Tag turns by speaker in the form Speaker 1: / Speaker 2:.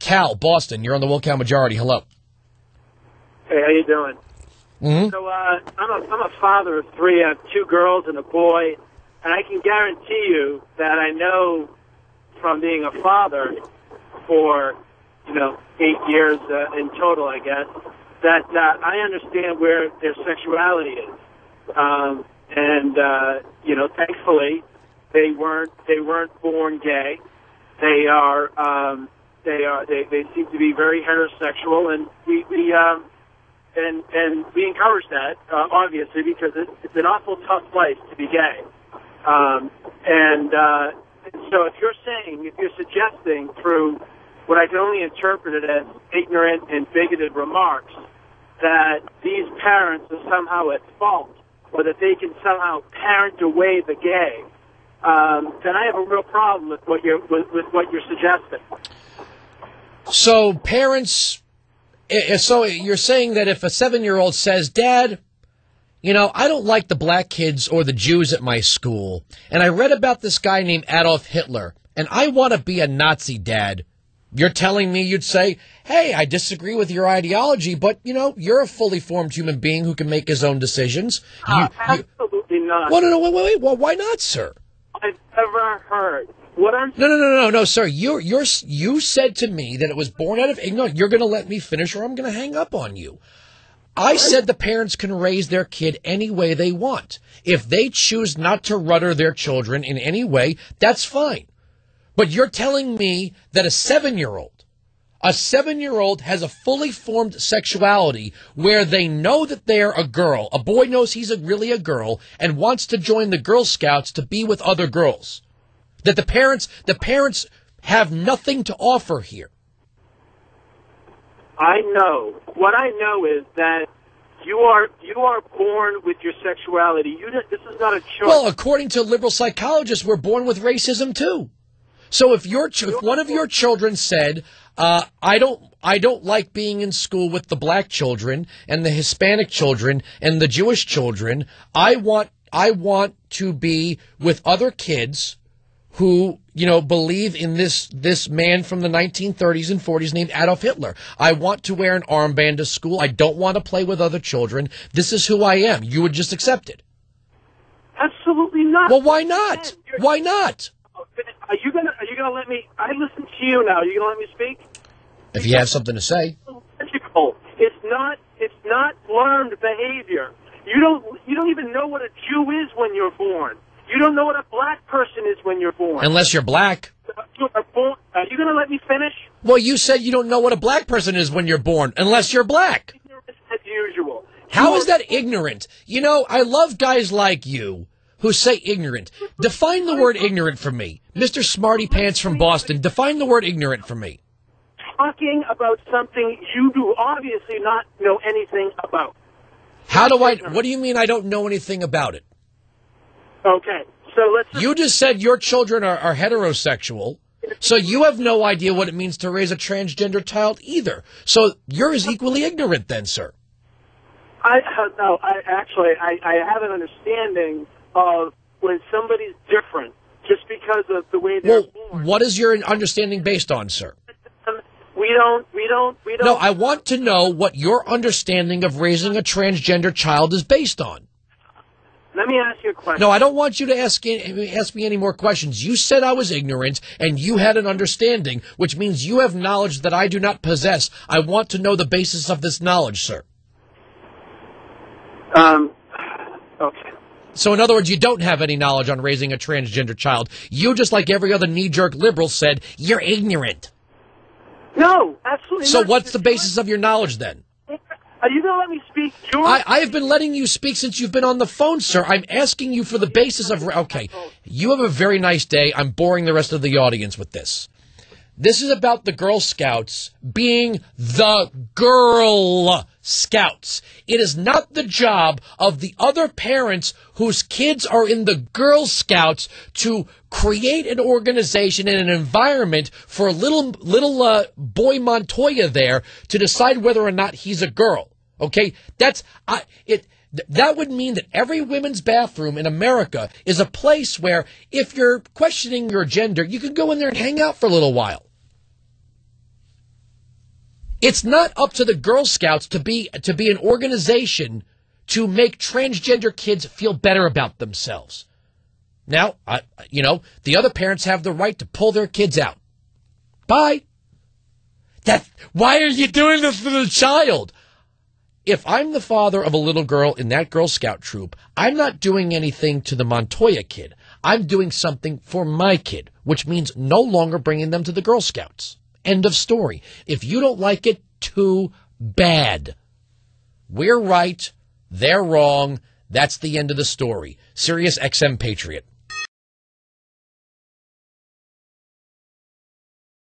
Speaker 1: Cal, Boston. You're on the Wilkow Majority. Hello.
Speaker 2: Hey, how you doing?
Speaker 1: Mm-hmm.
Speaker 2: So I'm a father of three. I have two girls and a boy, and I can guarantee you that I know from being a father for 8 years in total, I guess, that I understand where their sexuality is, and thankfully they weren't born gay. They seem to be very heterosexual, and we encourage that, obviously, because it's an awful tough place to be gay. So if you're suggesting through what I can only interpret it as ignorant and bigoted remarks that these parents are somehow at fault, or that they can somehow parent away the gay, then I have a real problem with what you're suggesting.
Speaker 1: So parents, so you're saying that if a 7-year-old says, Dad, I don't like the black kids or the Jews at my school, and I read about this guy named Adolf Hitler, and I want to be a Nazi, Dad. You're telling me you'd say, hey, I disagree with your ideology, but, you're a fully formed human being who can make his own decisions.
Speaker 2: Absolutely not.
Speaker 1: Well, no, wait. Well, why not, sir?
Speaker 2: I've never heard. What I'm
Speaker 1: No, sir. You said to me that it was born out of ignorance. You're going to let me finish, or I'm going to hang up on you. I said the parents can raise their kid any way they want. If they choose not to rudder their children in any way, that's fine. But you're telling me that a 7-year-old has a fully formed sexuality where they know that they're a girl. A boy knows he's really a girl and wants to join the Girl Scouts to be with other girls. That the parents have nothing to offer here.
Speaker 2: I know. What I know is that you are born with your sexuality. This is not a choice.
Speaker 1: Well, according to liberal psychologists, we're born with racism too. So if one of your children said, I don't like being in school with the black children and the Hispanic children and the Jewish children, I want to be with other kids who, believe in this man from the 1930s and 40s named Adolf Hitler. I want to wear an armband to school. I don't want to play with other children. This is who I am. You would just accept it.
Speaker 2: Absolutely not.
Speaker 1: Well, why not? Why not?
Speaker 2: Are you gonna let me? I listen to you now. Are you gonna let me speak?
Speaker 1: If you have something to say.
Speaker 2: It's not learned behavior. You don't even know what a Jew is when you're born. You don't know what a black person is when you're born.
Speaker 1: Unless you're black.
Speaker 2: Are you going to let me finish?
Speaker 1: Well, you said you don't know what a black person is when you're born, unless you're black.
Speaker 2: Ignorant as usual.
Speaker 1: How is that ignorant? I love guys like you who say ignorant. Define the word ignorant for me. Mr. Smarty Pants from Boston, define the word ignorant for me.
Speaker 2: Talking about something you do obviously not know anything about.
Speaker 1: What do you mean I don't know anything about it?
Speaker 2: Okay, so let's...
Speaker 1: You just said your children are heterosexual, so you have no idea what it means to raise a transgender child either. So you're as equally ignorant then, sir.
Speaker 2: I have an understanding of when somebody's different just because of the way they're born.
Speaker 1: What is your understanding based on, sir?
Speaker 2: We don't...
Speaker 1: No, I want to know what your understanding of raising a transgender child is based on.
Speaker 2: Let me ask you a question.
Speaker 1: No, I don't want you to ask me any more questions. You said I was ignorant, and you had an understanding, which means you have knowledge that I do not possess. I want to know the basis of this knowledge, sir.
Speaker 2: Okay.
Speaker 1: So, in other words, you don't have any knowledge on raising a transgender child. You, just like every other knee-jerk liberal, said, you're ignorant.
Speaker 2: No, absolutely
Speaker 1: not. So what's the basis of your knowledge, then?
Speaker 2: Are you going to let me speak, George?
Speaker 1: I have been letting you speak since you've been on the phone, sir. I'm asking you for the basis of... Okay, you have a very nice day. I'm boring the rest of the audience with this. This is about the Girl Scouts being the Girl Scouts. It is not the job of the other parents whose kids are in the Girl Scouts to create an organization and an environment for little boy Montoya there to decide whether or not he's a girl. Okay? That would mean that every women's bathroom in America is a place where if you're questioning your gender, you can go in there and hang out for a little while. It's not up to the Girl Scouts to be an organization to make transgender kids feel better about themselves. Now, the other parents have the right to pull their kids out. Bye. Why are you doing this to the child? If I'm the father of a little girl in that Girl Scout troop, I'm not doing anything to the Montoya kid. I'm doing something for my kid, which means no longer bringing them to the Girl Scouts. End of story. If you don't like it, too bad. We're right. They're wrong. That's the end of the story. Sirius XM Patriot.